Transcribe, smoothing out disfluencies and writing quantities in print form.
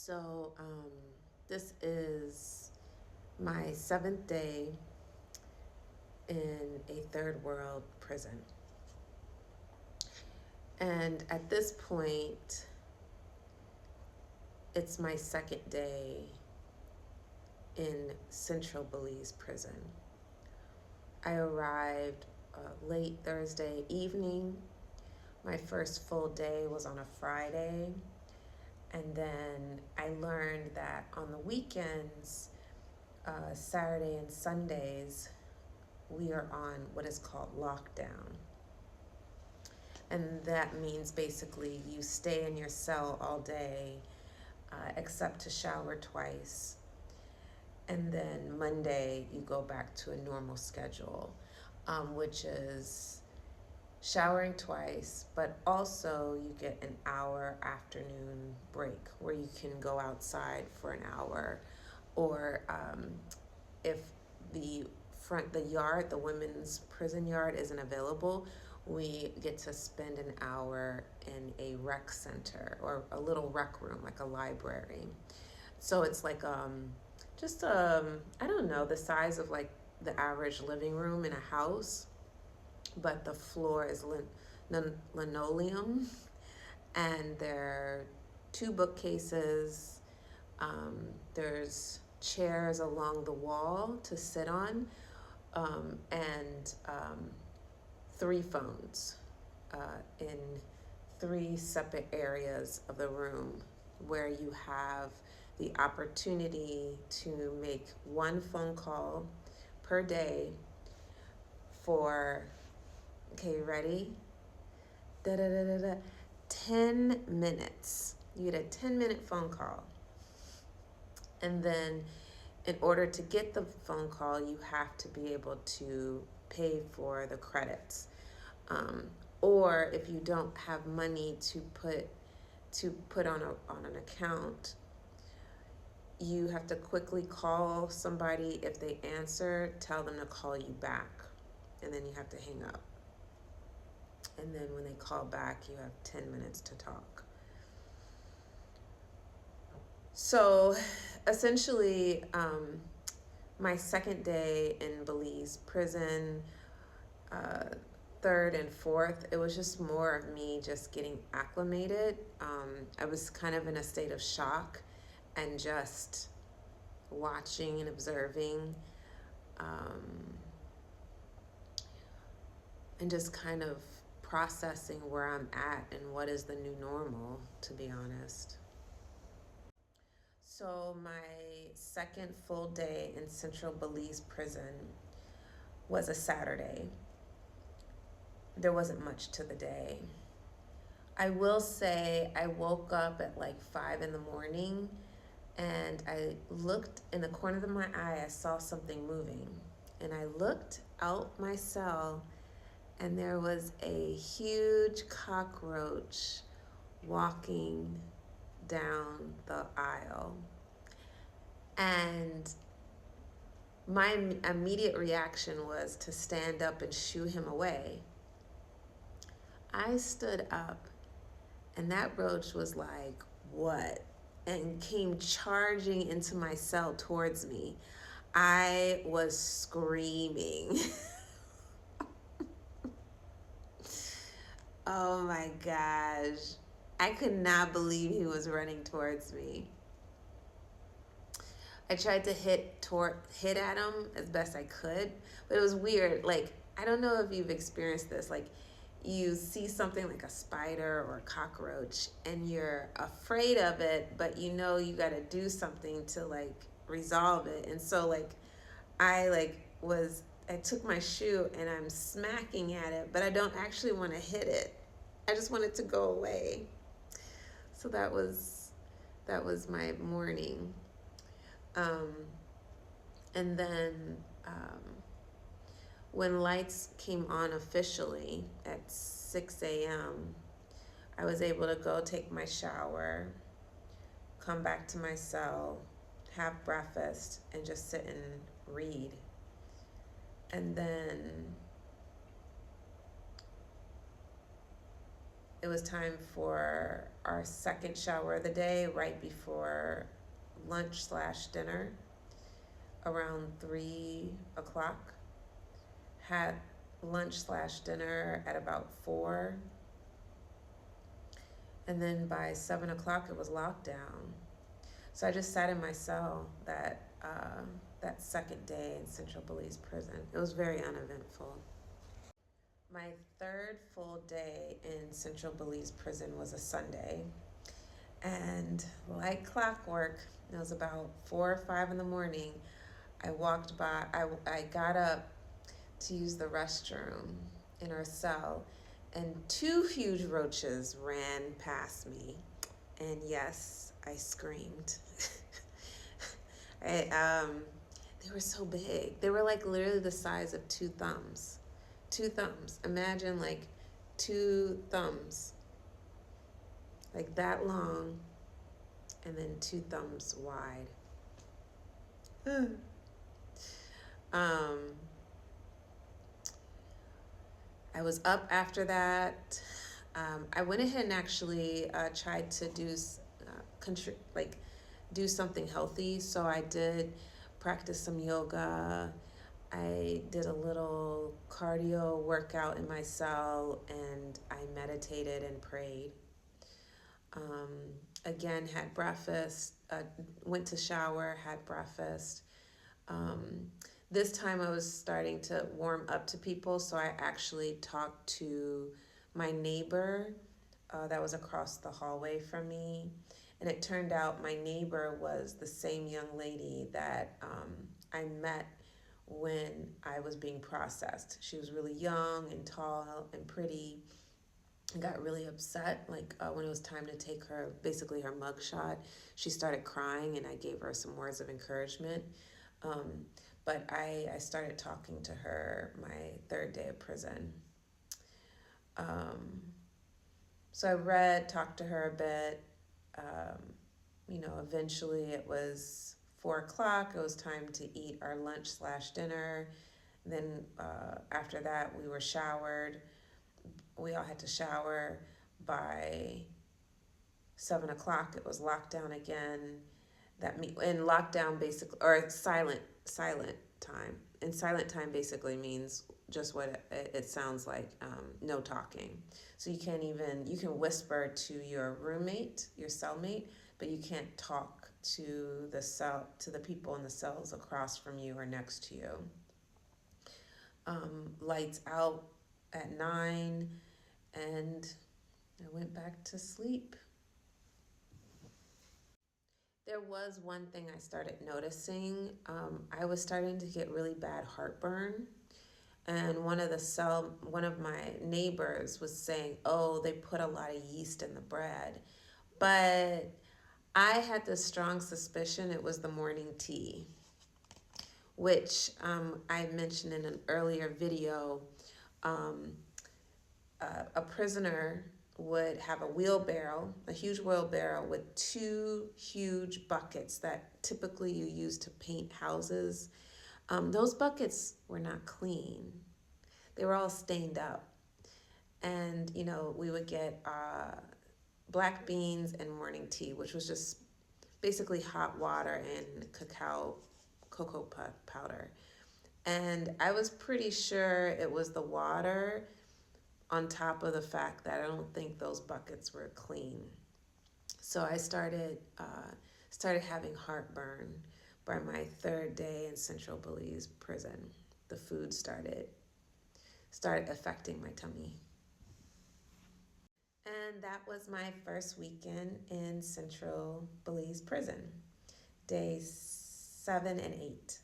So, this is my seventh day in a third world prison. And at this point, it's my second day in Central Belize prison. I arrived late Thursday evening. My first full day was on a Friday. And then I learned that on the weekends, Saturday and Sundays, we are on what is called lockdown. And that means basically you stay in your cell all day, except to shower twice. And then Monday, you go back to a normal schedule, which is showering twice, but also you get an hour afternoon break where you can go outside for an hour. Or if the women's prison yard isn't available, we get to spend an hour in a rec center or a little rec room, like a library. So it's like just I don't know, the size of like the average living room in a house, but the floor is linoleum, and there are two bookcases. There's chairs along the wall to sit on, and three phones in three separate areas of the room where you have the opportunity to make one phone call per day for, okay, ready? Da da da da da. 10 minutes. You get a 10-minute phone call. And then in order to get the phone call, you have to be able to pay for the credits. Or if you don't have money to put on an account, you have to quickly call somebody. If they answer, tell them to call you back, and then you have to hang up. And then when they call back, you have 10 minutes to talk. So essentially, my second day in Belize prison, third and fourth, it was just more of me just getting acclimated. I was kind of in a state of shock and just watching and observing, and just kind of processing where I'm at and what is the new normal, to be honest. So my second full day in Central Belize prison was a Saturday. There wasn't much to the day. I will say I woke up at like 5 in the morning, and I looked in the corner of my eye. I saw something moving, and I looked out my cell, and there was a huge cockroach walking down the aisle. And my immediate reaction was to stand up and shoo him away. I stood up, and that roach was like, "What?" and came charging into my cell towards me. I was screaming. Oh my gosh. I could not believe he was running towards me. I tried to hit at him as best I could, but it was weird. Like, I don't know if you've experienced this. Like, you see something like a spider or a cockroach, and you're afraid of it, but you know you got to do something to like resolve it. And so like I took my shoe and I'm smacking at it, but I don't actually want to hit it. I just want it to go away. So that was my morning. Um, and then when lights came on officially at 6 a.m., I was able to go take my shower, come back to my cell, have breakfast, and just sit and read. And then it was time for our second shower of the day, right before lunch/dinner, around 3 o'clock. Had lunch/dinner at about 4, and then by 7 o'clock it was lockdown. So I just sat in my cell that second day in Central Belize Prison. It was very uneventful. My third full day in Central Belize Prison was a Sunday, and like clockwork, it was about 4 or 5 in the morning. I walked by. I got up to use the restroom in our cell, and 2 huge roaches ran past me, and yes, I screamed. They were so big. They were like literally the size of 2 thumbs. 2 thumbs. Imagine like 2 thumbs, like that long, and then 2 thumbs wide. I was up after that. I went ahead and actually tried to do something healthy. So I did practice some yoga. I did a little cardio workout in my cell, and I meditated and prayed. Again, had breakfast, went to shower, had breakfast. This time I was starting to warm up to people, so I actually talked to my neighbor that was across the hallway from me. And it turned out my neighbor was the same young lady that I met when I was being processed. She was really young and tall and pretty, and got really upset. When it was time to take her mug shot, she started crying, and I gave her some words of encouragement. But I started talking to her my third day of prison. So I talked to her a bit. Eventually it was 4 o'clock. It was time to eat our lunch/dinner. Then after that, we were showered. We all had to shower. By 7 o'clock, it was lockdown again. And lockdown basically, or silent time. And silent time basically means just what it sounds like, no talking. So you can whisper to your roommate, your cellmate, but you can't talk to the people in the cells across from you or next to you. Lights out at 9, and I went back to sleep. There was one thing I started noticing. I was starting to get really bad heartburn. And one of my neighbors was saying, oh, they put a lot of yeast in the bread. But I had this strong suspicion it was the morning tea, which I mentioned in an earlier video. A prisoner would have a huge wheelbarrow with 2 huge buckets that typically you use to paint houses. Those buckets were not clean. They were all stained up. And, we would get black beans and morning tea, which was just basically hot water and cocoa powder. And I was pretty sure it was the water, on top of the fact that I don't think those buckets were clean. So I started having heartburn by my third day in Central Belize Prison. The food started affecting my tummy. And that was my first weekend in Central Belize Prison, days 7 and 8.